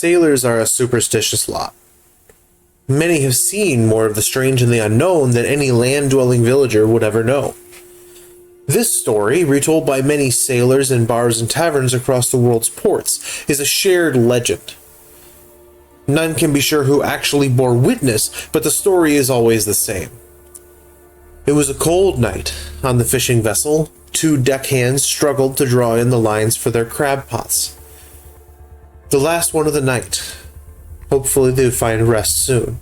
Sailors are a superstitious lot. Many have seen more of the strange and the unknown than any land-dwelling villager would ever know. This story, retold by many sailors in bars and taverns across the world's ports, is a shared legend. None can be sure who actually bore witness, but the story is always the same. It was a cold night. On the fishing vessel, two deckhands struggled to draw in the lines for their crab pots. The last one of the night. Hopefully they would find rest soon.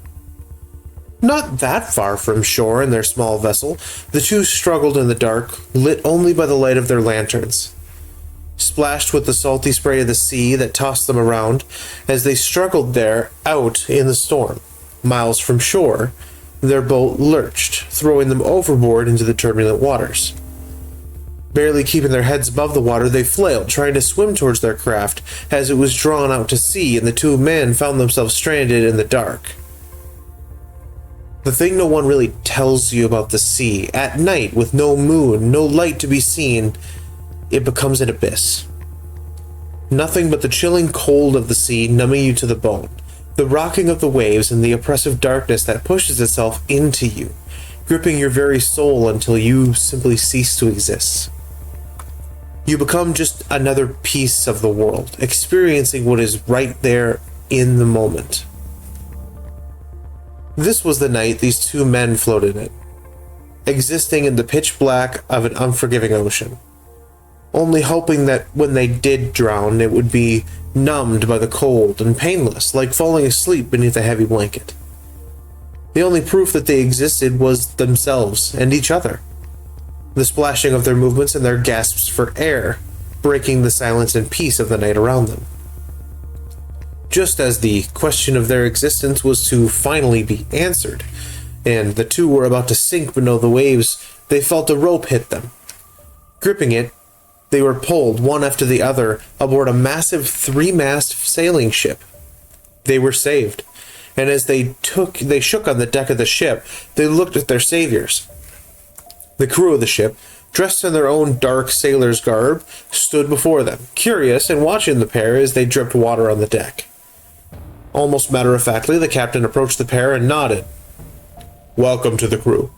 Not that far from shore in their small vessel, the two struggled in the dark, lit only by the light of their lanterns. Splashed with the salty spray of the sea that tossed them around, as they struggled there out in the storm, miles from shore, their boat lurched, throwing them overboard into the turbulent waters. Barely keeping their heads above the water, they flailed, trying to swim towards their craft as it was drawn out to sea, and the two men found themselves stranded in the dark. The thing no one really tells you about the sea, at night with no moon, no light to be seen, it becomes an abyss. Nothing but the chilling cold of the sea numbing you to the bone, the rocking of the waves, and the oppressive darkness that pushes itself into you, gripping your very soul until you simply cease to exist. You become just another piece of the world, experiencing what is right there in the moment. This was the night these two men floated in, existing in the pitch black of an unforgiving ocean, only hoping that when they did drown, it would be numbed by the cold and painless, like falling asleep beneath a heavy blanket. The only proof that they existed was themselves and each other. The splashing of their movements and their gasps for air, breaking the silence and peace of the night around them. Just as the question of their existence was to finally be answered, and the two were about to sink below the waves, they felt a rope hit them. Gripping it, they were pulled, one after the other, aboard a massive 3-mast sailing ship. They were saved, and as they shook on the deck of the ship, they looked at their saviors. The crew of the ship, dressed in their own dark sailor's garb, stood before them, curious and watching the pair as they dripped water on the deck. Almost matter-of-factly, the captain approached the pair and nodded. "Welcome to the crew."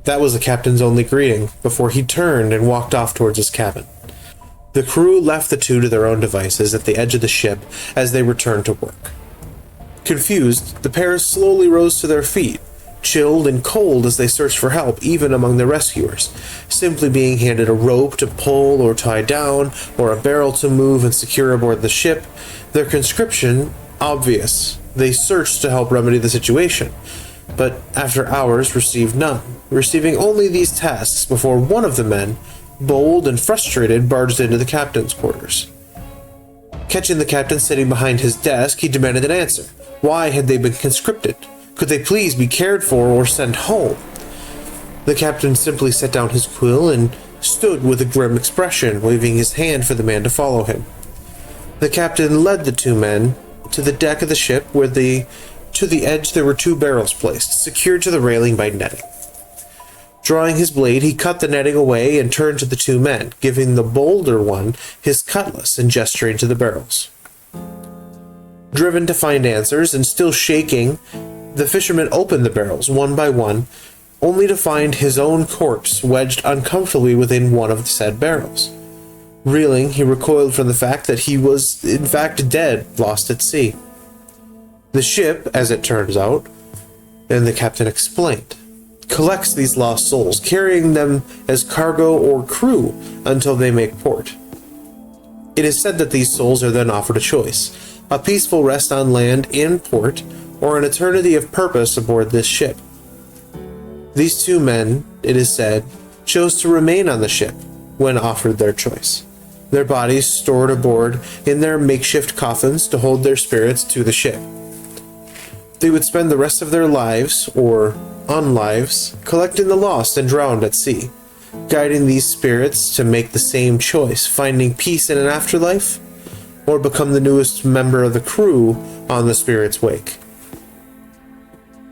That was the captain's only greeting, before he turned and walked off towards his cabin. The crew left the two to their own devices at the edge of the ship as they returned to work. Confused, the pair slowly rose to their feet, chilled and cold as they searched for help even among the rescuers, simply being handed a rope to pull or tie down, or a barrel to move and secure aboard the ship, their conscription obvious. They searched to help remedy the situation, but after hours received none, receiving only these tasks before one of the men, bold and frustrated, barged into the captain's quarters. Catching the captain sitting behind his desk, he demanded an answer. Why had they been conscripted? Could they please be cared for or sent home? The captain simply set down his quill and stood with a grim expression, waving his hand for the man to follow him. The captain led the two men to the deck of the ship, where to the edge there were 2 barrels placed, secured to the railing by netting. Drawing his blade, he cut the netting away and turned to the 2 men, giving the bolder one his cutlass and gesturing to the barrels. Driven to find answers and still shaking, the fisherman opened the barrels one by one, only to find his own corpse wedged uncomfortably within one of the said barrels. Reeling, he recoiled from the fact that he was, in fact, dead, lost at sea. The ship, as it turns out, and the captain explained, collects these lost souls, carrying them as cargo or crew until they make port. It is said that these souls are then offered a choice: a peaceful rest on land in port, or an eternity of purpose aboard this ship. These 2 men, it is said, chose to remain on the ship when offered their choice, their bodies stored aboard in their makeshift coffins to hold their spirits to the ship. They would spend the rest of their lives, or unlives, collecting the lost and drowned at sea, guiding these spirits to make the same choice, finding peace in an afterlife, or become the newest member of the crew on the spirit's wake.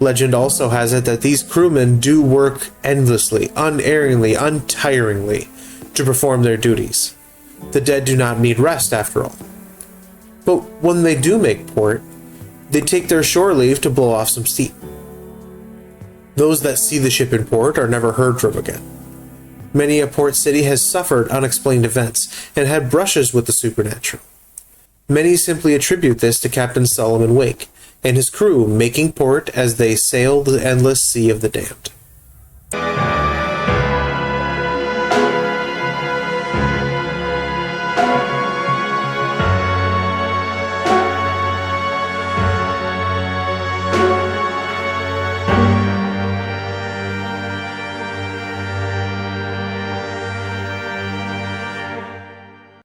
Legend also has it that these crewmen do work endlessly, unerringly, untiringly to perform their duties. The dead do not need rest, after all. But when they do make port, they take their shore leave to blow off some steam. Those that see the ship in port are never heard from again. Many a port city has suffered unexplained events and had brushes with the supernatural. Many simply attribute this to Captain Solomon Wake and his crew making port as they sail the endless sea of the damned.